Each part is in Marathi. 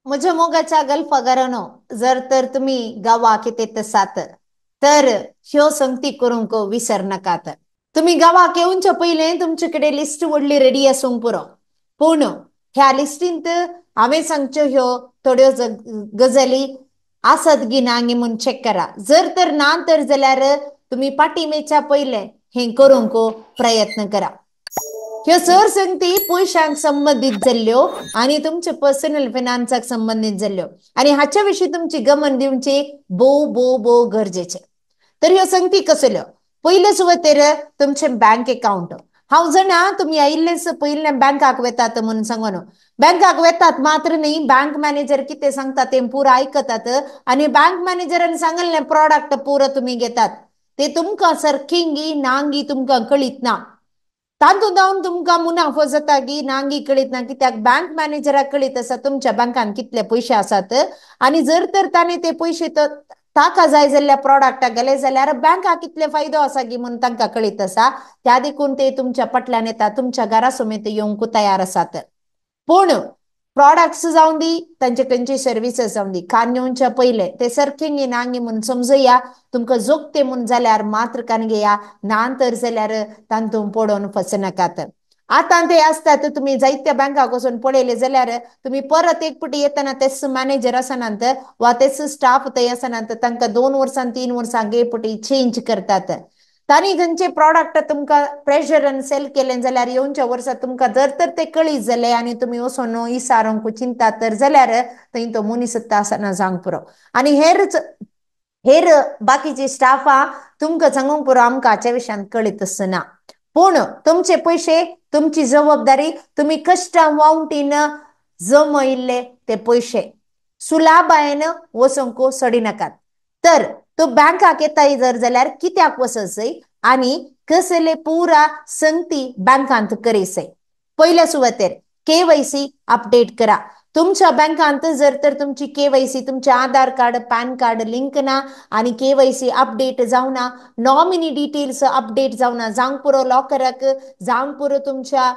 म्हज्या मोगाच्या गल्फगारानो जर तर तुम्ही गावाक येतेत आसात तर ह्यो संगती करूंक विसर नाकात. तुम्ही गावाक येऊनच्या पहिले तुमचे कडेन लिस्ट व्हडली रेडी आसूंक पुरो. पूण ह्या लिस्टींत हांवें सांगच्यो ह्यो थोड्यो गजाली आसत गी ना गी म्हूण चेक करा. जर तर ना तर जाल्यार तुम्ही पाठीमेच्या पयले हें करूंक प्रयत्न करा. ह्यो सर संगती पयशांक संबंधित जाल्ल्यो आणि तुमच्या पर्सनल फिनान्साक संबंधित जाल्ल्यो आणि हाच्या विशीं तुमची गमन दिवची भोव गरजेचे. तर ह्यो संगती कसल्यो? पयले सुवातेर तुमचे बँक अकाउंट. हांव जाणा तुम्ही आयिल्लेच पयले बँकाक वेतात म्हणून सांगून. बँकाक वेतात मात्र न्ही, बँक मॅनेजर कितें सांगता तें पुरो आयकतात आणि बँक मॅनेजरान सांगल्लें प्रॉडक्ट पुरो तुम्ही घेतात. ते तुमकां सारकेंगी नांगी तुमकां कळीत ना. तातूंत जावन तुमकां मुनाफो जाता की नांगी कळीत ना, कित्याक बँक मॅनेजराक कळीत आसा तुमच्या बँकान कितले पयशे आसात आणि जर तर ताणें ते पयशे ताका जाय जाल्ल्या प्रॉडक्टाक गेले जाल्यार बँकाक कितले फायदो आसा की म्हणून तांकां कळीत आसा. त्या देखून ते तुमच्या पटल्यान येता, तुमच्या घरा समेत येवंक तयार आसात. पूण प्रॉडक्ट्स जावं दी तांची सर्विसेस जावं दी, कान्योच्या पयले ते सारकेंगी नांगी म्हणून समजया. तुमकां जोगते म्हूण जाल्यार मात्र कान घेया, ना तर जाल्यार तांतून पडोवन फसनाकात. आतां ते आसतात तुम्ही जायत्या बँकाक वचून पळयले जाल्यार तुम्ही परत एक फावटी येतना तेच मॅनेजर आसनात वा तेच स्टाफ थंय आसनात तांकां 2 वर्सां 3 वर्सांक एक फावटी चेंज करतात. तांणी खंयचे प्रॉडक्ट तुमकां प्रेशरान सेल केले जाल्यार येवच्या वर्सां तुमकां जर तर ते कळीत जालें आनी तुमी वचून इसारूंक चिंतात तर जाल्यार थंय तो मनीस आसना जावंक पुरो. आनी हेर बाकीचे स्टाफा तुमकां सांगूंक पुरो आमकां हाच्या विशयान कळीतच ना. पूण तुमचे पयशे तुमची जबाबदारी, तुम्ही कश्टां वावुंटीन जमयल्ले ते पयशे सुलाबायेन वचोंक सोडिनाकात. तर तो बँकाक येताय जर जाल्यार कित्याक वचसय आनी कसले पुरा संगती बँकांत करयसय. पयल्या सुवातेर KYC अपडेट करा. तुमच्या बँकांत जर तर तुमची KYC तुमचे आधार कार्ड पॅन कार्ड लिंक ना आणि KYC अपडेट जावना, नॉमिनी डिटेल्स अपडेट जावना, जावंक पुरो लॉकराक, जावंक पुरो तुमच्या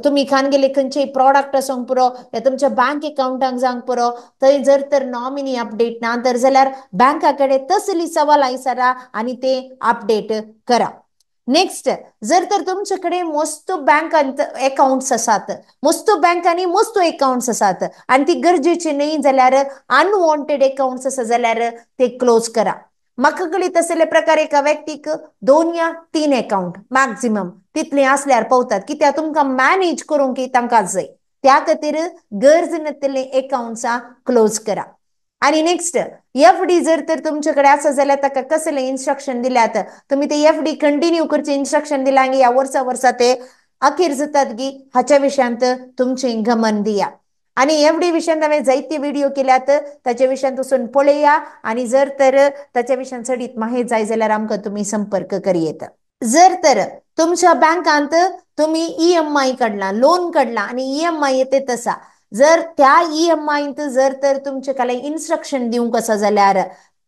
तुम्ही खान गेले खंयचे प्रॉडक्ट आसूंक पुरो या तुमच्या बँक अकाउंटाक जावंक पुरो थंय जर तर नॉमिनी अपडेट ना तर जाल्यार बँका कडेन तसली सवाल आयसरा आणि ते अपडेट करा. नेक्स्ट, जर तर तुमचे कडेन मस्तो बँकांत अकाउंट्स आसात, मस्तो बँकांनी मस्तो अकाउंट्स आसात आणि ती गरजेची न्ही जाल्यार अनवॉन्टेड अकाउंट्स आसा जाल्यार ते क्लोज करा. म्हाका कळीत असले प्रकार एका व्यक्तीक 2 या 3 अकाउंट मॅक्झिमम तितले असल्यार पवतात, कित्याक तुमकां मॅनेज करूंक तांकां जाय. त्या खातीर गरज नासलेले अकाउंट्स क्लोज करा. आणि नेक्स्ट, FD जर तर तुमच्याकडे आसा जाल्यार ताका कसले इन्स्ट्रक्शन दिल्यात, तुम्ही ते FD कंटिन्यू करचे इन्स्ट्रक्शन दिला गी या वर्सा ते अखेर जातात गी हाच्या विशयांत तुमचे गमन दिया. आणि FD विशयान हांवें जायते व्हिडिओ केल्यात, ताच्या विशयान वचून पळया आणि जर तर ताच्या विशयान चडीत माहिती जाय जाल्यार आमकां तुम्ही संपर्क करियेत. जर तर तुमच्या बँकांत तुम्ही EMI काढला, लोन काढला आणि EMI येते तसा, जर त्या EMI जर तर तुमचे काय इन्स्ट्रक्शन दिवंक आसा जाल्यार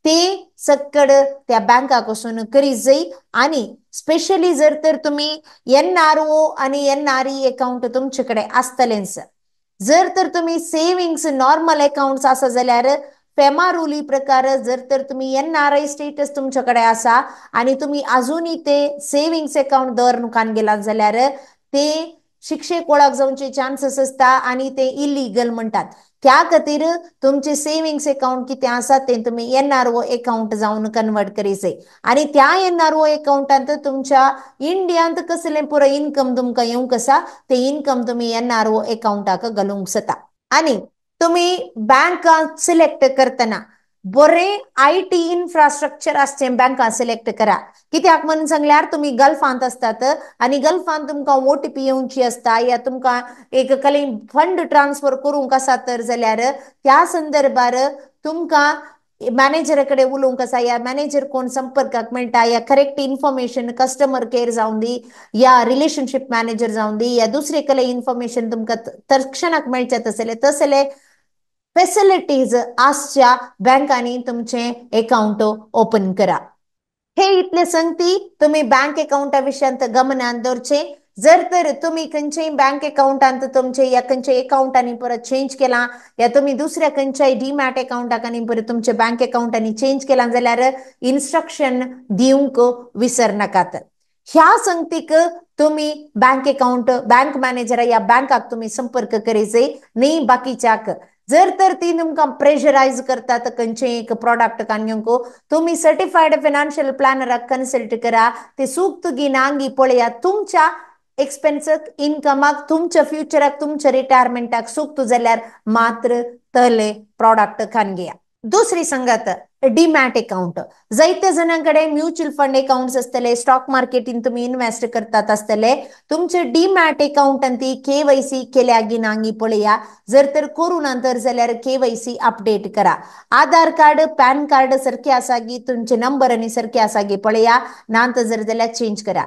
ते सक्कड त्या बँकाक वचून करीत जाय. आणि स्पेशली जर तर तुम्ही NRO आणि NRE अकाउंट तुमचे कडेन आसतलेच, जर तर तुम्ही सेव्हिंग्स नॉर्मल अकाउंट्स आसा जाल्यार फेमा रुली प्रकार जर तर तुम्ही NRI स्टेटस तुमच्याकडे आसा आणि तुम्ही अजूनही ते सेव्हिंग्स अकाउंट दवरनुकान गेलात जाल्यार ते शिक्षेक वळख जावचे चान्सेस असता आणि ते इलिगल म्हणतात. त्या खातीर तुमचे सेव्हिंग्स अकाउंट कितें आसा ते तुम्ही NRO अकाउंट जावन कन्वर्ट करीसय आणि त्या NRO अकाउंटांत तुमच्या इंडियांत कसले पुरो इन्कम तुमकां येवंक आसा ते इन्कम तुम्ही NRO अकाउंटाक घालूंक जाता. आणि तुम्ही बँक सिलेक्ट करतना बरे IT इन्फ्रास्ट्रक्चर असचे बँका सिलेक्ट करा. कित्याक म्हणून सांगल्यार तुम्ही गल्फांत असतात आणि गल्फांत तुमकां OTP येवची असता या तुमकां एक कले फंड ट्रान्सफर करूंक आसा तर जाल्यार त्या संदर्भार तुमकां मॅनेजर कडेन उलोवंक आसा या मॅनेजर कोण संपर्काक मेळटा या करेक्ट इन्फॉर्मेशन कस्टमर केअर जावं दी या रिलेशनशिप मॅनेजर जावं दी या दुसरे कले इन्फॉर्मेशन तुमकां तत्क्षणाक मेळचे तसले फॅसिलिटीज आसच्या बँकांनी तुमचे अकाउंट ओपन करा. हे इतले संगती तुम्ही बँक अकाउंटा विशयांत गमनान दवरचे. जर तर तुम्ही खंयच्याय बँक अकाउंटांत तुमचे या खंयच्या अकाउंटांनी परत चेंज केला या तुम्ही दुसऱ्या खंयच्याय डीमॅट अकाउंटांनी परत तुमच्या बँक अकाउंटांनी चेंज केला जाल्यार इन्स्ट्रक्शन दिवंक विसर नाकात. ह्या संगतीक तुम्ही बँक अकाउंट बँक मॅनेजर या बँकाक तुम्ही संपर्क करेचे नाही बाकीच्याक. जर तर ती तुमकां प्रेशरायज करतात खंयचे एक प्रॉडक्ट काडूंक तुम्ही सर्टिफाईड फायनान्शियल प्लॅनराक कन्सल्ट करा. ते सूक्त गिनांगी पळया तुमच्या एक्सपेन्सक इन्कमाक तुमच्या फ्युचराक तुमच्या रिटायरमेंटाक सूक्त जाल्यार मात्र तले प्रॉडक्ट खान घेया. दुसरी संगत डीमॅट अकाउंट. जायत्या जणांकडे म्युच्युअल फंड अकाउंट्स असतले स्टॉक मार्केटीन तुम्ही इन्व्हेस्ट करतात असतले तुमचे डीमॅट अकाउंटांत केवायसी केल्या गिनांगी पळया. जर तर करू नंतर जाल्यार केवायसी अपडेट करा. आधार कार्ड पॅन कार्ड सारखे आसा की तुमचे नंबर आणि सारखे आसा की पळया नांत जर जाल्यार चेंज करा.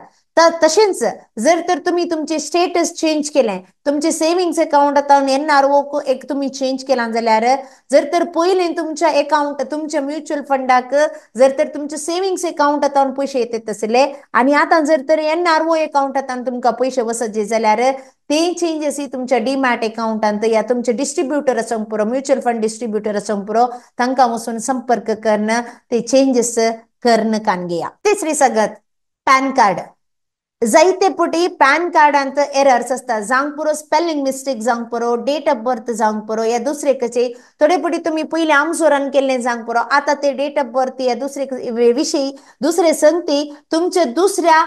तशेंच जर तर तुम्ही तुमचे स्टेटस चेंज केले तुमचे सेव्हिंग्स अकाउंट आता NRO एक तुम्ही चेंज केला जाल्यार जर तर पहिले तुमच्या अकाउंट तुमच्या म्युच्युअल फंडाक जर तर तुमचे सेव्हिंग्स अकाउंट आता पैसे येतात असले आणि आता जर तर NRO अकाउंटांत तुमका पैसे वसजे जाल्यार ते चेंजेस तुमच्या डीमॅट अकाउंटांत या तुमचे डिस्ट्रीब्युटर असं पुरो म्युच्युअल फंड डिस्ट्रीब्युटर असं पुरो तांकां वचून संपर्क करणं ते चेंजेस करणं कान घेया. तिसरी सगत पॅन कार्ड. जायते पुटी पॅन कार्डांत एरर्स असतात जांक पुरो स्पेलिंग मिस्टेक जांक पुरो डेट ऑफ बर्थ जांक पुरो या दुसरे कचे थोडे पुटी तुम्ही पहिले आमसोरान केले जांक पुरो आता ते डेट ऑफ बर्थ या दुसरे विषयी दुसरे संगती तुमच्या दुसऱ्या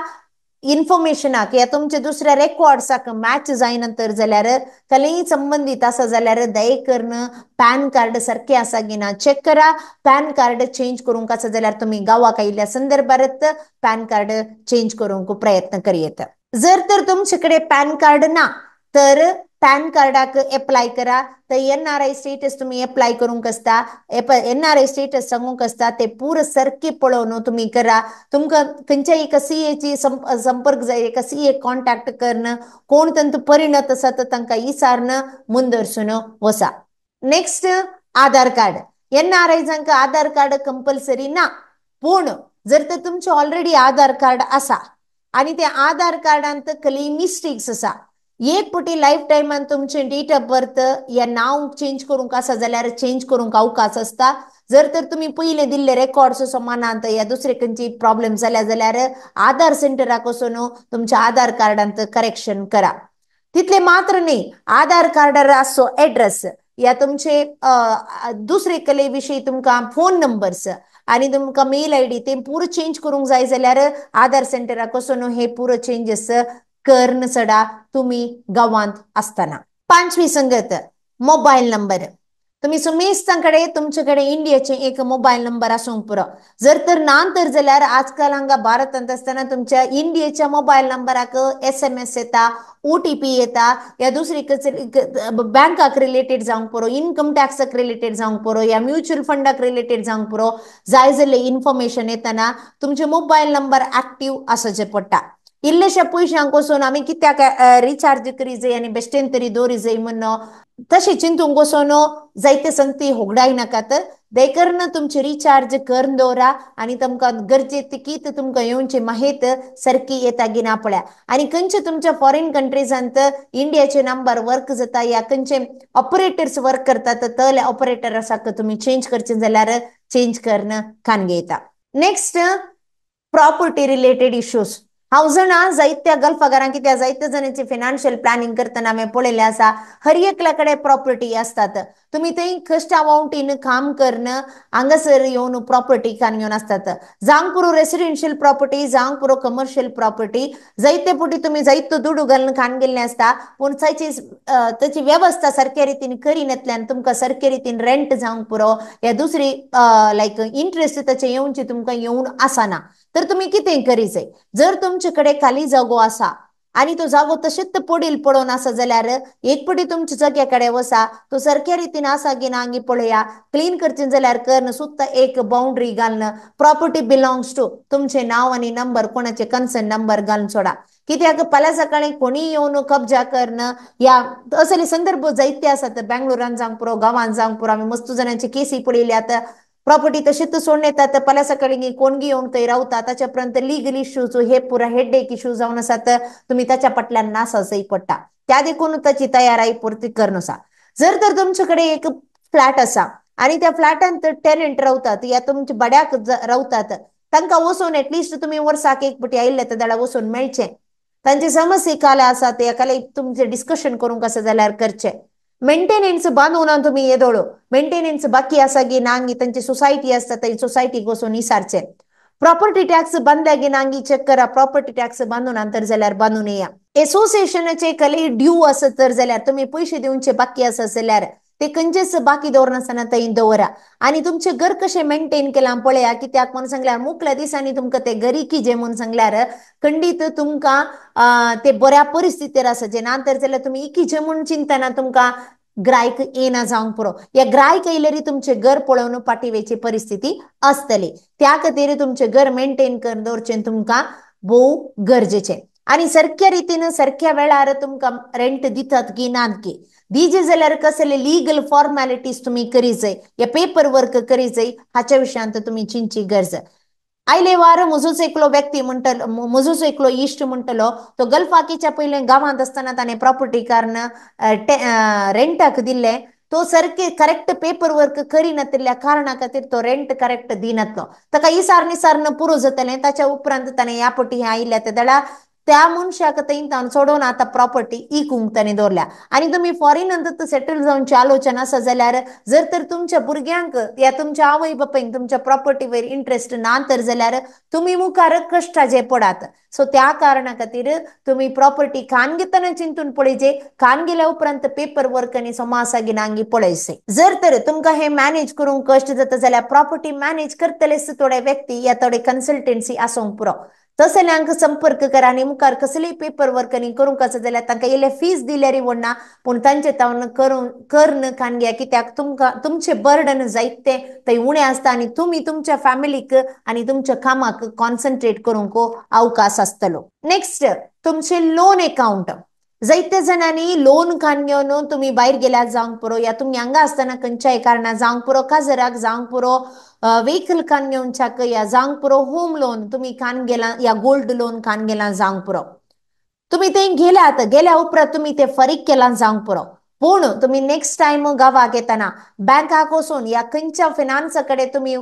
इन्फॉर्मेशनाक या तुमच्या दुसऱ्या रेकॉर्ड्साक मॅच जायनंतर जाल्यार कलेही संबंधित आसा जाल्यार दये करणं पॅन कार्ड सारखे आसा की ना चेक करा. पॅन कार्ड चेंज करूंक आसा जाल्यार तुम्ही गावाक आयिल्ल्या संदर्भात पॅन कार्ड चेंज करूंक प्रयत्न करियेत. जर तर तुमच्याकडे पॅन कार्ड ना तर पॅन कार्डाक अप्लाय करा. तर NRI स्टेटस तुम्ही अप्लाय करूंक असता NRI स्टेटस सांगूंक असता ते पूर्ण सारखे पळोवन तुम्ही करा. तुमकां खंयच्या एका CA ची संपर्क जाय एका CA कॉन्टॅक्ट करणं कोण तंत परिणत आसा तर तांकां विचारणं मुंदरसून वसा. नेक्स्ट आधार कार्ड. NRI जांकां आधार कार्ड कंपल्सरी ना पूण जर तर तुमचे ऑलरेडी आधार कार्ड आसा आणि त्या आधार कार्डांत खली मिस्टेक्स आसा एक पुटी लाईफ टायमान तुमचे डेट ऑफ बर्थ या नाव चेंज करूंक आसा जाल्यार चेंज करूंक अवकाश असता. जर तर तुम्ही पहिले दिल्ले रेकॉर्ड्स समानांत या दुसरे खंयची प्रॉब्लेम जाल्या जाल्यार आधार सेंटराक वचून तुमच्या आधार कार्डांत करेक्शन करा. तितले मात्र नाही आधार कार्डार आसो एड्रेस या तुमचे दुसरे कले विषयी तुमकां फोन नंबर्स आणि तुमकां मेल ID ते पूर्ण चेंज करूंक जाय जाल्यार आधार सेंटराक वचून हे पूर्ण चेंजेस कर्ण सडा तुम्ही गावांत असताना. पांचवी संगत मोबाईल नंबर. तुम्ही सुमेस्तांकडे तुमच्याकडे इंडियाचे एक मोबाईल नंबर असूंक पुरो. जर तर ना तर जाल्यार आजकाल हांगा भारतांत असताना तुमच्या इंडियाच्या मोबाईल नंबराक SMS येता OTP येता या दुसरी बँकाक रिलेटेड जावंक पुरो इन्कम टॅक्साक रिलेटेड जावंक पुरो या म्युच्युअल फंडाक रिलेटेड जावंक पुरो जाय जाल्ले इन्फॉर्मेशन येताना तुमचे मोबाईल नंबर ऍक्टिव्ह आसचे पडटा. इल्लेशा पयशांक वचून आमी कित्याक रिचार्ज करी जाय आनी बेश्टेन तरी दवरी जाय म्हणून तशें चिंतूंक वचून जायते संगती होगडाय नाकात. देखरण तुमचे रिचार्ज करून दवरा आणि तुमकां गरजेतीकीत तुमकां येवचे माहीत सारखी येता की ना पळया. आणि खंयचे तुमच्या फॉरेन कंट्रीजांत इंडियाचे नंबर वर्क जाता या खंयचे ऑपरेटर्स वर्क करतात तले ऑपरेटर आसाक तुम्ही चेंज करचे जाल्यार चेंज करणं खानगे येता. Next property related issues. हांव जाणा जायत्या गल्फागारांक कित्याक जायत्या जणांची फायनान्शियल प्लॅनिंग करतना हांवें पळयलें आसा हर एकल्याकडे प्रॉपर्टी असतात. तुम्ही थंय कस्ट अमाउंटीन काम करणं हांगासर येवन प्रॉपर्टी खान घेवन असतात. जावंक पुरो रेसिडेन्शियल प्रॉपर्टी जावंक पुरो कमर्शियल प्रॉपर्टी जायते पुटी तुम्ही जायतो दुडू घालून खान गेल्ले असता पूण ताची व्यवस्था सारक्या रितीन करिनातल्यान तुमकां सारके रितीन रेंट जावंक पुरो या दुसरी लायक इंट्रस्ट ताचे येवची तुमकां येवन आसना तर तुम्ही कितें करी जाय. जर तुमचे खाली जागो आसा आणि तो जागो तशेंच पडील पडून आसा जाल्यार एक पटी तुमच्या जाग्याकडे वसा तो सारक्या रितीन आसा की ना पळया क्लीन करचें जाल्यार करण सुद्द एक बाउंड्री घालणं प्रॉपर्टी बिलोंग्स टू तुमचे नाव आणि नंबर कोणाचे कन्सर्न नंबर घालून सोडा. कित्याक फाल्यां सकाळी कोणी येवन कब्जा करणं या असले संदर्भ जायते आसात. बँगलोरान जावंक पुरो गांवांत जावंक पुरो आमी मस्त जणांची केसी पळयल्यात प्रॉपर्टी तशीच सोडून येतात पल्या सकाळी कोणगी येऊन थंय रावता ताच्यापर्यंत लिगल इश्यूज हे पुरा हेडेक इश्यू जावन आसात तुम्ही त्याच्या पटल्यान नासय पडटा त्या देखून ताची तयाराई पूर्ती करनसा जर तर तुमच्याकडे एक फ्लॅट असा आणि त्या फ्लॅटांत टेनंट रावतात या तुमच्या बड्याक रावतात तांकां वचून एटलिस्ट तुम्ही वर्साक एक पटी आयिल्ले ते दाडा वचून मेळचे तांची समस्या काले आसा ते एकाले तुमचे डिस्कशन करूंक आसा जाल्यार करचे मेंटेनन्स बांदून तुम्ही येदोळो मेंटेनन्स बाकी आसा गी नांगी तांची सोसायटी असता त्या सोसायटीक वचून विचारचे प्रॉपर्टी टॅक्स बांधल्या गी नांगी चेक करा प्रॉपर्टी टॅक्स बांदून अंतर जाल्यार बांदून येया एसोसिएशनाचे कले ड्यू असत तर जाल्यार तुम्ही पैसे दिवचे बाकी आसा जाल्यार ते खंयचेच बाकी दवरनासतना थंय दवरा आणि तुमचे घर कशें मेंटेन केलां पळया कित्याक म्हणून सांगल्यार मुकल्या दिसांनी तुमकां ते गरीकी जे म्हणून सांगल्यार खंडीत तुमकां ते बऱ्या परिस्थितीर आसा जे नांतर जाल्यार तुमी इकीचे म्हूण चिंतना तुमकां ग्राहक येना जावंक पुरो या ग्राहक येयल्यार तुमचे घर पळोवन पाठीवेची परिस्थिती असतली त्या खातीर तुमचे घर मेंटेन करून दवरचें तुमकां भोव गरजेचें आणि सारख्या रितीन सारख्या वेळार तुमकां रेंट दितात की नात की दिजे जाल्यार कसले लीगल फॉर्मॅलिटीज तुम्ही करी जाय या पेपर वर्क करी जाय हाच्या विशयांत तुम्ही चिंची गरज आयले वार म्हजोच एकलो व्यक्ती म्हणटलो म्हजोच एकलो इश्ट म्हणटलो तो गल्फाकीच्या पयले गांवांत आसतना ताणें प्रॉपर्टी कारण रेंटाक दिल्ले तो सारके करेक्ट पेपर वर्क करिनासल्या कारणा खातीर तो रेंट करेक्ट दिनासलो ताका इसार निसारन पुरो जातलें ताच्या उपरांत ताणें ह्या पटी आयिल्ल्या ते दडा त्या मनशाक थंय सोडून आता प्रॉपर्टी इकूंक ताणें दवरल्या आणि तुम्ही फॉरेनांत सेटल जावनची आलोचना आसा जाल्यार जर तर तुमच्या भुरग्यांक या तुमच्या आवय बापायक तुमच्या प्रॉपर्टीवर इंटरेस्ट ना तर जाल्यार तुम्ही मुखार कश्टाचे पडात सो त्या कारणा खातीर तुम्ही प्रॉपर्टी खान घेतना चिंतून पळयचे खान गेल्या उपरांत पेपर वर्क आनी समासा गिनांगी पळयचे जर तर तुमकां हे मॅनेज करूंक कश्ट जाता जाल्यार प्रॉपर्टी मॅनेज करतलेच थोडे व्यक्ती या थोडे कन्सल्टन्सी आसूंक पुरो तसल्यांक संपर्क करा आणि मुखार कसलेय पेपर वर्क करूंक आसा जाल्यार तांकां इल्ले फीस दिल्यार वडना पूण तांचे तावन करन खानग्या कित्याक तुमकां तुमचे बर्डन जायते थंय उणें आसता आनी तुमी तुमच्या फॅमिलीक आनी तुमच्या कामाक कॉन्सन्ट्रेट करूंक अवकाश आसतलो नेक्स्ट तुमचे लोन अकाउंट जायते जणांनी लोन खान घेवन तुम्ही भायर गेल्यार जावंक पुरो या तुमी हांगा आसतना खंयच्याय कारणां जावंक पुरो काजराक जावंक पुरो व्हेकल खान घेवन चाक या जावंक पुरो होम लोन तुम्ही खान गेला या गोल्ड लोन खान गेला जावंक पुरो तुम्ही ते गेल्यात गेल्या उपरांत तुम्ही ते फारीक केला जावंक पुरो पूण तुम्ही नेक्स्ट टाइम गांवाक येतना बँकाक वचून या खंयच्या फिनान्सा कडेन तुम्ही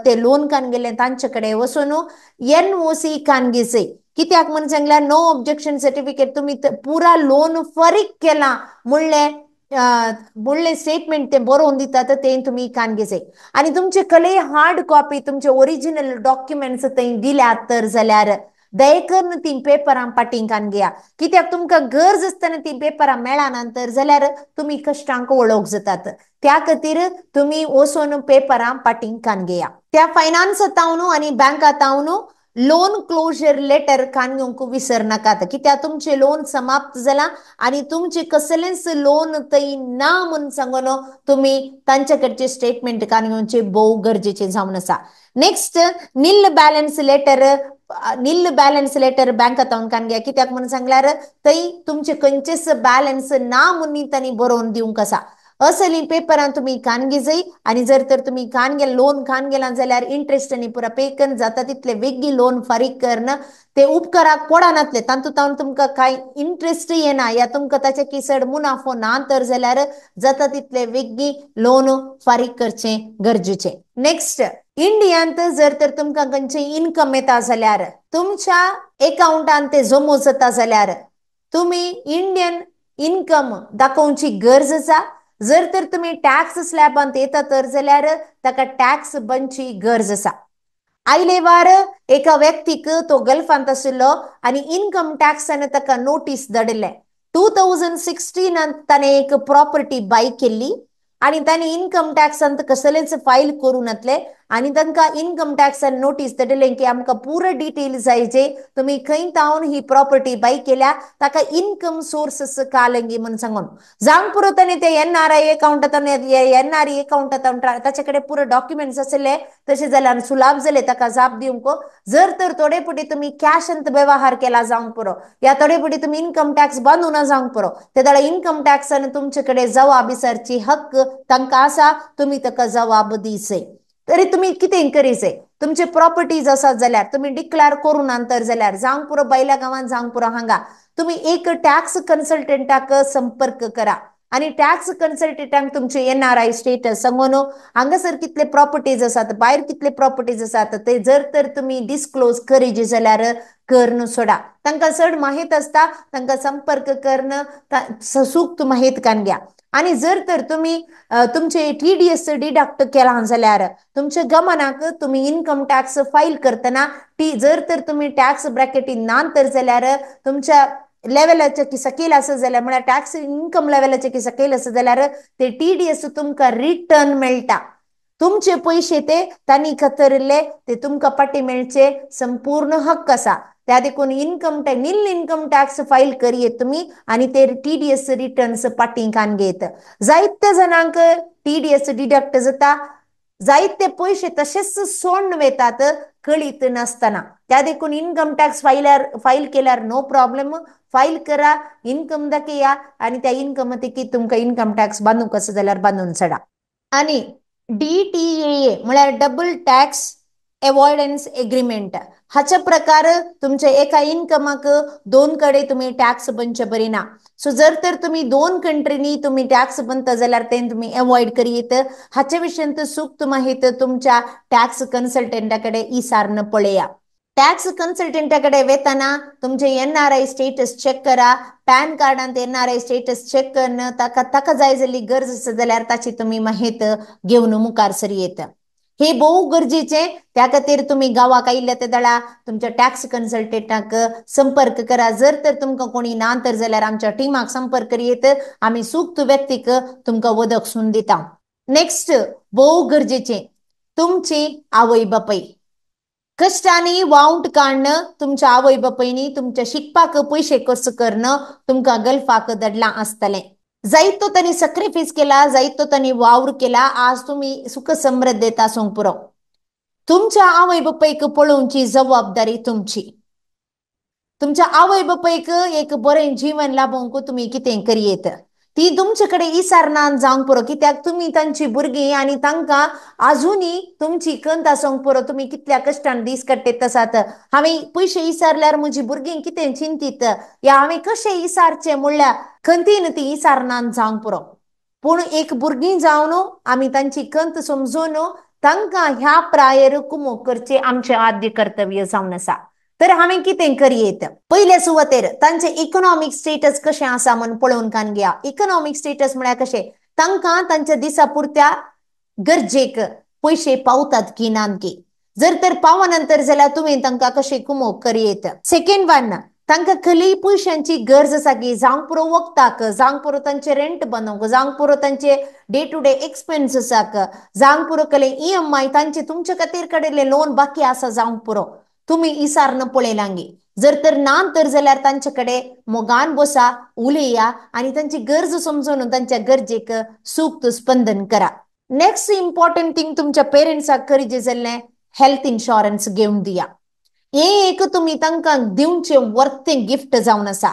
ते लोन खान गेले तांचे कडेन वचून NOC खान घेचय कित्याक म्हणून सांगल्यार नो ऑब्जेक्शन सर्टिफिकेट तुम्ही पुरा लोन फारीक केला म्हणले स्टेटमेंट ते बरोवन दितात ते तुम्ही खान घेचय आणि तुमचे कले हार्ड कॉपी तुमचे ओरिजिनल डॉक्युमेंट्स थंय दिल्यात तर जाल्यार दयेकरून ती पेपरां पाटींग कान घेया कित्याक तुमकां गरज आसतना ती पेपरां मेळना तर जाल्यार तुमी कश्टांक वळोवंक जातात त्या खातीर तुम्ही वचून पेपरां पाटींग कान घेया त्या फायनान्सांतावन आनी बँकांतावन लोन क्लोजर लेटर कान घेवंक विसर नाकात कित्याक तुमचे लोन समाप्त जाला आणि तुमचे कसलेंच लोन थंय ना म्हणून सांगून तुम्ही तांचे कडचे स्टेटमेंट कान घेवचे भोव गरजेचे जावन आसा नेक्स्ट नील बॅलन्स लेटर बँकांतावन कान घ्या कित्याक म्हणून सांगल्यार थंय तुमचे खंयचेच बॅलन्स ना म्हणून तांणी बरोवन दिवंक आसा असली पेपरां तुम्ही कान घेजय आणि जर तर तुम्ही लोन खान गेला जाल्यार इंटरेस्ट आनी पुरा पे करून जाता तितले वेगळी लोन फारीक करणं ते उपकाराक पडनातले तातूंत तुमकां कांय इंटरेस्ट येना या तुमकां ताचे किसड मुनाफो ना तर जाल्यार जाता तितले वेगळी लोन फारीक करचे गरजेचे नेक्स्ट इंडियांत जर तर तुमकां खंयचे इन्कम येता जाल्यार तुमच्या अकाउंटान ते जमो जाता जाल्यार तुम्ही इंडियन इन्कम दाखोवची गरज आसा जर तर तुम्ही टॅक्स स्लॅबांत येता तर जाल्यार ताका टॅक्स बनची गरज आसा आयले वार एका व्यक्तीक तो गल्फांत आशिल्लो आनी इन्कम टॅक्सान ताका नोटीस धाडले 2016 ताणें एक प्रॉपर्टी बाय केल्ली आणि तांणी इन्कम टॅक्सांत कसलेच फायल करून नातले आणि तांकां इन्कम टॅक्सान नोटीस धाडले की आमकां पुरो डिटेल जाय जे तुम्ही खंय तावन ही प्रॉपर्टी बाय केल्या ताका इन्कम सोर्सेस कालंगी म्हणून सांगून जावंक पुरो ताणें ते NRI अकाउंटांत NRE अकाउंटांत ताचे कडेन पुरो डॉक्युमेंट्स आसले तशें जाल्यार सुलाभ जाले ताका जाप दिवंक जर तर थोडे पटी तुम्ही कॅशांत व्यवहार केला जावंक पुरो या थोडे पटी तुम्ही इन्कम टॅक्स बांदूना जावंक पुरो ते जाल्यार इन्कम टॅक्सान तुमचे कडेन जबाब विचारची हक्क तांकां आसा तुम्ही ताका जबाब दिसय तरी तुम्ही कितें करीसे तुमचे प्रॉपर्टीज आसात जाल्यार तुम्ही डिक्लेअर करून नंतर जाल्यार जावंक पुरो बैला गांवांत जावंक पुरो हांगा तुम्ही एक टॅक्स कन्सल्टंटाक संपर्क करा आणि टॅक्स कन्सल्टंटांक तुमचे NRI स्टेटस सांगून हांगासर कितले प्रॉपर्टीज आसात भायर कितले प्रॉपर्टीज आसात ते जर तर तुम्ही डिस्क्लोज करीजे जाल्यार कर्ण सोडा तांकां चड माहीत आसता तांकां संपर्क करणं सूक्त माहीत कान घ्या आणि जर तर तुम्ही तुमचे TDS डिडक्ट केला जाल्यार तुमच्या गमनाक तुम्ही इन्कम टॅक्स फाईल करतना जर तर तुम्ही टॅक्स ब्रॅकेटीन ना तर जाल्यार तुमच्या लेवलाचे की सकेल असं जाल्यार म्हळ्यार टॅक्स इन्कम लेवलाचे की सकेल असं जाल्यार ते TDS तुमकां रिटर्न मेळटा तुमचे पैसे ते तांणी कतरले ते तुमकां पाटी मेळचे संपूर्ण हक्क आसा त्या देखून नील इन्कम टॅक्स फाईल करियेत तुम्ही आणि ते TDS रिटर्न्स पाटींकान घेत जायत्या जणांक TDS डिडक्ट जाता जायते पैसे तसेच सोडून वेतात कळीत नसताना त्या देखून इन्कम टॅक्स फाईल केल्यार नो प्रॉब्लेम फाईल करा इन्कम दाखया आणि त्या इन्कम की तुमकां इन्कम टॅक्स बांदूंक आसा जाल्यार बांदून सडा आणि DTAA म्हळ्यार डबल टॅक्स अवॉइडन्स एग्रीमेंट हाच्या प्रकार तुमच्या एका इन्कमाक दोन कडे तुम्ही टॅक्स बनचे बरी ना सो जर तर तुम्ही दोन कंट्रीनी तुम्ही टॅक्स बनता जाल्यार ते तुम्ही अवॉइड करीत हाच्या विशयंत सूक्त माहिती तुमच्या टॅक्स कन्सल्टंटाकडे इसारनं पळया टॅक्स कन्सल्टंटाकडे वेताना तुमचे NRI स्टेटस चेक करा पॅन कार्डांत NRI स्टेटस चेक करणं ताका जाय जाल्ली गरज आसा जाल्यार ताची तुम्ही माहिती घेवन मुखार सरयेत हे बहु गरजेचे त्या खातीर तुम्ही गावाक आयिल्ले ते दळा तुमच्या टॅक्स कन्सल्टंटाक संपर्क करा जर तर तुमकां कोणी ना तर जाल्यार आमच्या टिमाक संपर्क करीत आम्ही सूक्त व्यक्तीक तुमकां वदक सून दिता नेक्स्ट बहु गरजेचे तुमची आवय बापाय कष्टांनी वावंट काडणं तुमच्या आवय बापायनी तुमच्या शिकपाक पैसे खर्च करणं तुमकां गल्फाक दडलां आसतलें जायतो तांणी सॅक्रिफायस केला जायतो तांणी वावर केला आज तुम्ही सुख समृद्धीत आसूंक पुरो तुमच्या आवय बापायक पळोवची जबाबदारी तुमची तुमच्या आवय बापायक एक बरें जीवन लाभोवंक तुम्ही कितें करियेत ती तुमचे कडे इसारनान जावंक पुरो कित्याक तुम्ही तांची भुरगीं आनी तांकां आजुनी तुमची कंत आसोंक पुरो तुम्ही कितल्या कश्टान दीस काडटेत आसात हांवें पयशे इसारल्यार म्हजी भुरगीं कितें चिंतीत या हांवें कशें इसारचें म्हणल्यार खंतीन ती इसारनान जावंक पुरो पूण एक भुरगीं जावन आमी तांची कंत समजून तांकां ह्या प्रायर कुमोग करचें आमचें आद्य कर्तव्य जावन आसा तर हांवें कितें करियेत पयले सुवातेर तांचे इकॉनॉमिक स्टेटस कशें आसा म्हण पळोवन कान घेया इकॉनॉमिक स्टेटस म्हळ्यार कशें तांकां तांच्या दिसा पुरत्या गरजेक पैसे पावतात की नात की जर तर पावनंतर जाल्यार तुमी तांकां कशें कुमोग करियेत सेकंड वन तांकां खली पयशांची गरज आसा की जावंक पुरो वखदाक जावंक पुरो तांचे रेंट बनवंक जावंक पुरो तांचे डे टू डे एक्सपेन्सेसाक जावंक पुरो कले EMI तांचे तुमचे खातीर कडेले लोन बाकी आसा जावंक पुरो तुम्ही इसारनं पळयलांगी जर तर ना तर जाल्यार तांचे कडेन मोगान बसा उलया आणि तांची गरज समजून तांच्या गरजेक सूक्त स्पंदन करा नेक्स्ट इम्पॉर्टंट थिंग तुमच्या पेरेंट्साक करिजे जाल्लें हेल्थ इन्शुरन्स घेवन दिया हे एक तुम्ही तांकां दिवचे वर्थ गिफ्ट जावन आसा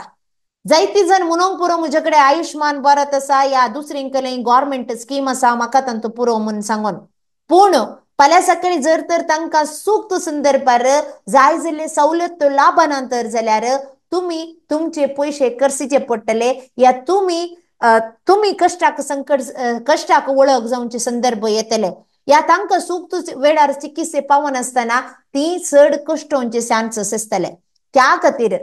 जायती जण म्हणूंक पुरो म्हजे कडेन आयुष्मान भारत आसा या दुसरे कडेन गव्हर्मेंट स्कीम आसा म्हाका तांचो पुरो म्हूण सांगून पूण फाल्यां सकाळी जर तर तांकां सूक्त संदर्भार जाय जाल्ले सवलत लाभना तर जाल्यार तुम्ही तुमचे पैसे करसीचे पडटले या तुम्ही कष्टाक वळख जावचे संदर्भ येतले या तांकां सूक्त वेळार चिकित्से पावनासतना ती चड कश्टांचे चान्सेस आसतले त्या खातीर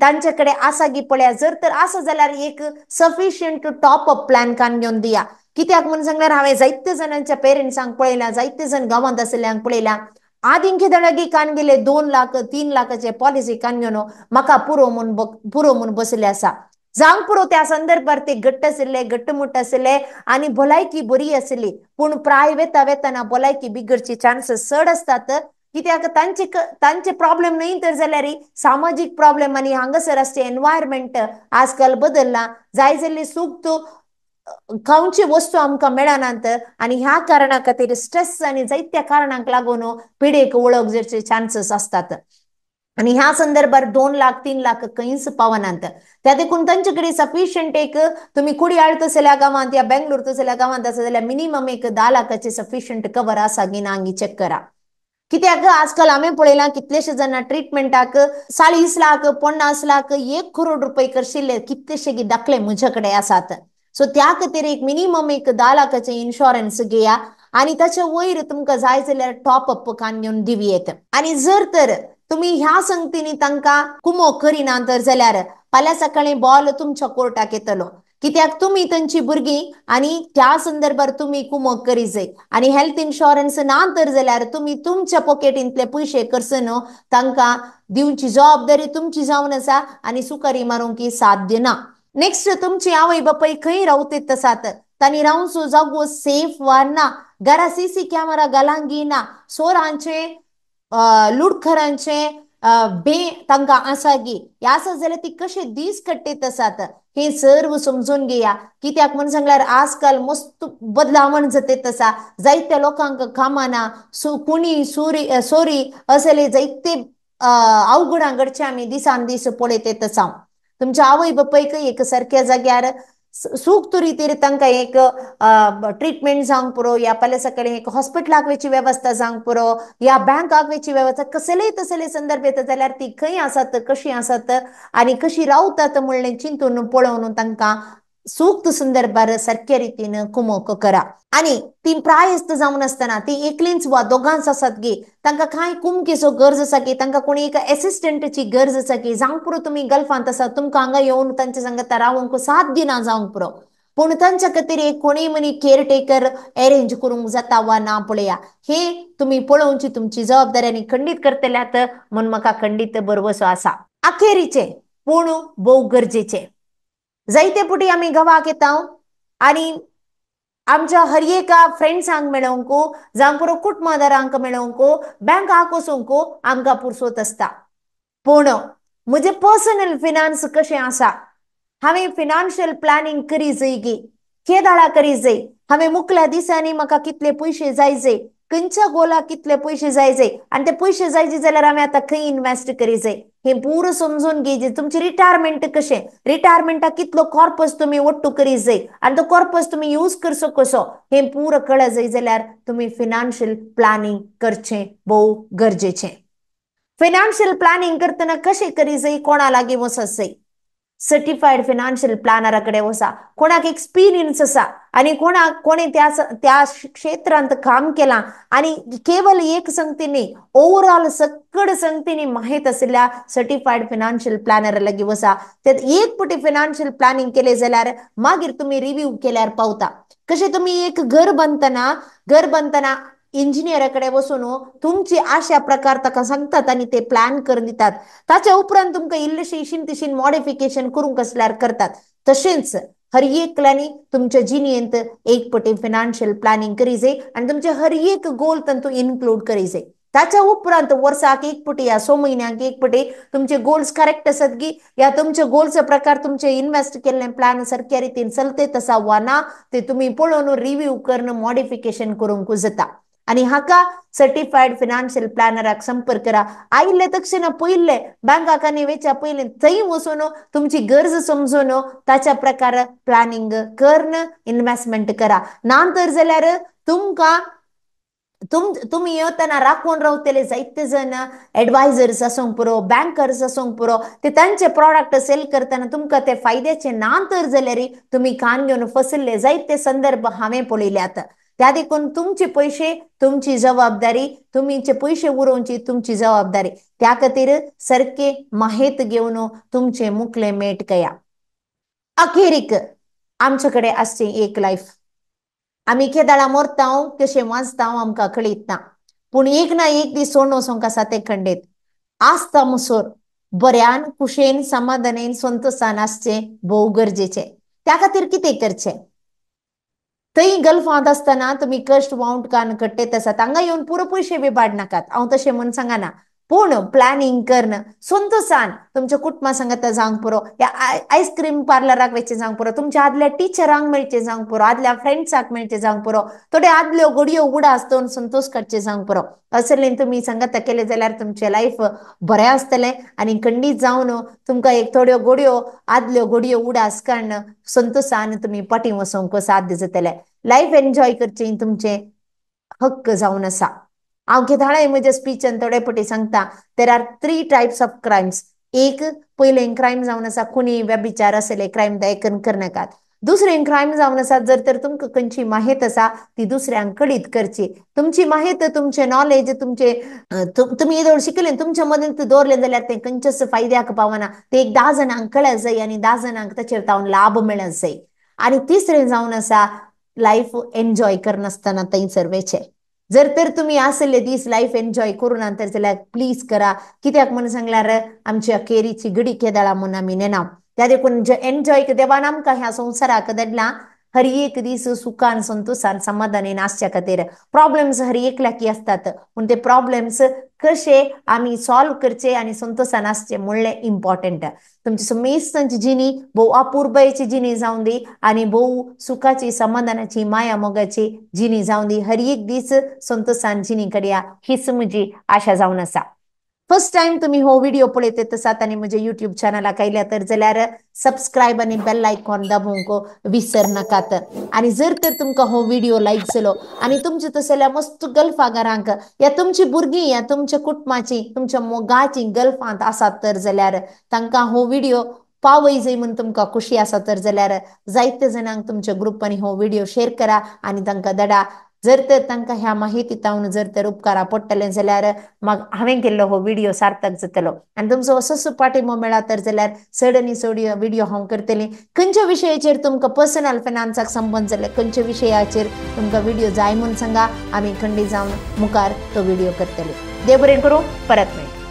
तांचे कडेन आसा की पळया जर तर आसा जाल्यार एक सफिशियंट टॉप अप प्लॅन कान घेवन दिया कित्याक म्हणून सांगल्यार हांवें जायत्या जणांच्या पेरेंट्सांक पळयलां जायते जण गांवांत आसल्यांक पळयलां आदींचे दळगी कान गेले 2 लाख 3 लाखाचे पॉलिसी कान घेवन म्हाका पुरो म्हूण बसले आसा जावंक पुरो त्या संदर्भात ते घट्ट आशिल्ले घट्टमुट्ट आशिल्ले आनी भलायकी बरी आसली पूण प्रायवेट वेतना भलायकी बिगडची चान्सेस चड असतात कित्याक तांचे प्रॉब्लेम नाही तर जाल्यार सामाजिक प्रॉब्लेम आनी हांगासर असते एनवायरमेंट आजकाल बदलला जाय जाल्ली सूक्त खावची वस्तू आमकां मेळनात आनी ह्या कारणा खातीर स्ट्रेस आनी जायत्या कारणांक लागून पिडेक वळख जावचे चान्सेस असतात आणि ह्या संदर्भात 2 लाख 3 लाख कंस पावनांत त्या देखून तांच्याकडे सफिशियंट एक तुम्ही कुडी आळतसल्या गावांत या बेंगलोर तसल्या गावांत आसा जाल्यार मिनिमम एक 10 लाखाचे सफिशियंट कवर आसा की ना हांगी चेक करा. कित्याक आजकाल आम्ही पळयलां कितलेशे जाणां ट्रिटमेंटाक 40 लाख 50 लाख 1 करोड रुपये करशिल्ले कितलेशे दाखले म्हज्याकडे आसात. सो त्या खातीर एक मिनिमम एक 10 लाखाचे इन्शुरन्स घेया आणि त्याच्या वयर तुमकां जाय जाल्यार टॉप अप काडून दिवयेत. आणि जर तर तुम्ही ह्या संगतींनी तांकां कुमो करिना तर जाल्यार फाल्यां सकाळी बॉल तुमच्या कोर्टाक येतलो. कित्याक तुम्ही तांची भुरगीं आणि त्या संदर्भात तुम्ही कुमो करी जाय आणि हेल्थ इन्शुरन्स ना तर जाल्यार तुम्ही तुमच्या पॉकेटींतले पयशे करसन तांकां दिवची जबाबदारी तुमची जावन आसा आणि सुपारी मारूंक साध्य ना. नेक्स्ट तुमची आवय बापाय खंय रावतात आसात तांणी रावचो जागो सेफ वा ना, घरा सीसी कॅमेरा घालांक घेयना, चोरांचे लुटखोरांचे बे तांकां आसा गी हे आसा जाल्यार ती कशे दीस कट्टेत आसात हे सर्व समजून घेया. कित्याक म्हण सांगल्यार आजकाल मस्त बदलावण जातात आसा. जायत्या लोकांक कामां ना, कुणी सोरी असले जायते अवघडां घडचे आमी दिसान दीस पळयत येत आसा. तुमच्या आवय बापायक एक सारक्या जाग्यार सूक्त रितीर तांकां एक ट्रीटमेंट जावंक पुरो या फाल्यां सकाळी एक हॉस्पिटलाक वेची वेवस्था जावंक पुरो या बँकाक वेची वेवस्था कसलेय तसले संदर्भ येता जाल्यार ती खंय आसात कशी आसात आणि कशी रावतात म्हणलें चिंतून पळोवन तांकां सूक्त संदर्भार सारक्या रितीन कुमोक करा. आणि ती प्रायस्त जावन आसतना ती एकलींच वा दोगांच आसात गे तांकां कांय कुमकेचो गरज आसा की तांकां कोणी एक एसिस्टंटची गरज आसा की जावंक पुरो तुमी गल्फांत आसा तुमकां हांगा येवन तांचे सांगात रावंक साध्य ना जावंक पुरो पूण तांच्या खातीर एक कोणी मनी केअरटेकर अरेंज करूंक जाता वा ना पळया हे तुम्ही पळोवची तुमची जबाबदारी आनी खंडीत करतल्यात म्हण म्हाका खंडीत बरवसो आसा. अखेरीचे पूण भोव गरजेचे जायते पुटी आमी गांवाक येता आणि आमच्या हर एका फ्रेंड्सांक मेळोवंक जावं पुरो कुटुंबादारांक मेळोवंक बँकाक वचोवंक आमकां पुरसोत आसता. पूण म्हजे पर्सनल फिनान्स कशें आसा हांवें फिनान्शियल प्लॅनिंग करी जाय गे केदाळा करी जाय. हांवें मुखल्या दिसांनी म्हाका कितले पयशे जाय जाय खंयच्या गोलाक कितले पयशे जाय जाय आनी ते पयशे जाय जाल्यार हांवें आतां खंय इन्वेस्ट करी जाय हे पूर समजून घेजे. तुमचे रिटायरमेंट कशें रिटायरमेंटाक कितलो कॉर्पस तुम्ही वट्टू करी जाय आनी तो कॉर्पस तुम्ही यूज करचो कसो हे पूर कळ जाय जाल्यार तुम्ही फिनान्शियल प्लॅनिंग करचें भोव गरजेचें. फिनान्शियल प्लॅनिंग करतना कशें करी जाय कोणा लागीं वचत जाय सर्टिफाईड फिनान्शियल प्लॅनराकडे वचा कोणाक एक्सपिरियन्स आसा आणि कोणी त्या क्षेत्रांत काम केलां आणि केवळ एक संगतींनी ओव्हरऑल सकड संगतींनी माहीत आसलेल्या सर्टिफाईड फिनान्शियल प्लॅनर लागीं वचा. त्यात एक पुटी फिनान्शियल प्लॅनिंग केले जाल्यार मागीर तुम्ही रिव्ह्यू केल्यार पावता. कशें तुम्ही एक घर बांदतना इंजिनियराकडे वचून तुमची आशा प्रकार ताका सांगतात आणि ते प्लॅन करून दितात. ताच्या उपरांत तुमकां इल्लेशे इशीन तिशीन मॉडिफिकेशन करूंक असल्यार करतात. तशेंच हर एकल्यानी तुमच्या जिणेंत एक पटी फिनान्शियल प्लॅनिंग करी जाय आणि तुमचे हर एक गोल तातूंत इन्क्लूड करी जाय. ताच्या उपरांत वर्साक एक पटी या 6 म्हयन्यांक एक पटी तुमचे गोल्स करेक्ट आसात की या तुमच्या गोल्स प्रकार तुमचे इन्वेस्ट केल्ले प्लॅन सारक्या रितीन चलतेत आसा वा ना ते तुम्ही पळोवन रिव्ह्यू करून मॉडिफिकेशन करूंक जाता. आणि हाका सर्टिफाईड फिनान्शियल प्लॅनराक संपर्क करा. आयिल्ले तक्षण पयले बँकाक आनी वेच्या पयले थंय वचून तुमची गरज समजून ताच्या प्रकार प्लॅनिंग करून इन्व्हेस्टमेंट करा. नातर जाल्यार तुमकां तुम्ही येतना राखून रावतले जायते जण एडवायझर्स आसूंक पुरो बँकर्स आसूंक पुरो ते तांचे प्रॉडक्ट सेल करतना तुमकां ते फायद्याचे ना तर जाल्यार तुम्ही कान घेवन फसिल्ले जायते संदर्भ हांवें पळयल्यात. त्या देखून तुमचे पैसे तुमची जबाबदारी तुमचे पैसे उरोवची तुमची जबाबदारी त्या खातीर सारके माहीत घेवन तुमचे मुखले मेट कया. अखेरीक आमच्याकडे असचे एक लाईफ आम्ही केदाळा मरता कशें वाचता आमकां कळीत ना पूण एक ना एक दीस सोडून वचोंक आसा ते खंडीत आसता मुसोर बऱ्यान कुशेन समाधानेन संतोषान आसचें भोव गरजेचें. त्या खातीर कितें करचें थंय गल्फांत आसतना तुम्ही कश्ट वाउंट कान कट्टेत आसात हांगा येवन पुरो पयशे बी पाड नाकात हांव तशें म्हण सांगना. पूण प्लॅनिंग करणं संतोषान तुमच्या कुटुंबा सांगता जावंक पुरो या आईस्क्रीम पार्लराक वेचे जावंक पुरो तुमच्या आदल्या टिचरांक मेळचे जावंक पुरो आदल्या फ्रेंड्साक मेळचे जावंक पुरो थोडे आदल्यो घडयो उडा आसतून संतोष काडचे जावंक पुरो असलें तुम्ही सांगता केले जाल्यार तुमचें लायफ बरें आसतलें आनी खंडीत जावन तुमकां एक थोड्यो घडयो आदल्यो घडयो उडास काडन संतोषान तुम्ही पाटी वसोंक साध्य जातलें लायफ एन्जॉय करचें तुमचें हक्क जावन आसा हांव केदाळे म्हज्या स्पीचान थोडे पटी सांगता there are 3 types of crimes एक पयलें क्रायम जावन आसा खुनी व्यभिचार असले क्रायम दयेकन करनाकात दुसरें क्रायम जावन आसा जर तर तुमकां खंयची माहित आसा ती दुसऱ्यांक कळीत करची तुमची माहित तुमचे नॉलेज तुमचे तुम्ही येदोळ शिकले तुमच्या मदीं दवरलें जाल्यार तें खंयच्याच फायद्याक पावना ते एक 10 जाणांक कळत जाय आनी 10 जाणांक ताचेर तावन लाभ मेळत जाय आनी तिसरें जावन आसा लायफ एन्जॉय करनासतना थंयसर वेचे जर तर तुम्ही असले दीस लायफ एन्जॉय करून तर जाल्यार प्लीज करा कित्याक म्हणून सांगल्यार आमची अखेरीची घडी केदाळा म्हणून आमी नेना त्या देखून एन्जॉय देवान आमकां ह्या संवसाराक धाडला हर एक दीस सुखान संतोषान समाधानीन आसच्या खातीर प्रॉब्लेम्स हर एकल्याकी असतात पूण ते प्रॉब्लेम्स कशे आमी सॉल्व करचे आनी संतोषान आसचे म्हणलें इम्पॉर्टंट तुमची समेस्तची जिणी भोव अपुर्बायेची जिणी जावन दी आनी भोव सुखाची समाधानाची माया मोगाची जिणी जावन दी हर एक दीस संतोषान जिणी कड्या हीच म्हजी आशा जावन आसा फर्स्ट टाइम तुम्ही हो व्हिडिओ पळयत आसात आनी म्हज्या युट्यूब चॅनलाक आयल्या तर जाल्यार सबस्क्रायब आनी बेल आयकॉन दाबूंक विसर नाकात आनी जर तर तुमकां हो व्हिडिओ लायक जालो आनी तुमचे तसल्या मस्त गल्फागारांक या तुमची भुरगीं या तुमच्या कुटुंबाची तुमच्या मोगाची गल्फांत आसात तर जाल्यार तांकां हो व्हिडिओ पावय जाय म्हणून तुमकां खुशी आसा तर जाल्यार जायते जाणांक तुमच्या ग्रुपांनी हो व्हिडिओ शेअर करा आनी तांकां धाडा जर तर तांकां ह्या माहितीतावन जर तर उपकारा पडटले जाल्यार मग हांवें केल्लो हो व्हिडिओ सार्थक जातलो आनी तुमचो असोच पाठिंबो मेळ्ळा तर जाल्यार चड आनी चड व्हिडिओ हांव करतलें खंयच्या विशयाचेर तुमकां पर्सनल फायनान्साक संबंध जाल्यार खंयच्या विशयाचेर तुमकां व्हिडिओ जाय म्हूण सांगा आमी खंडीत जावन मुखार तो व्हिडिओ करतले देव बरें करूं परत मेळटा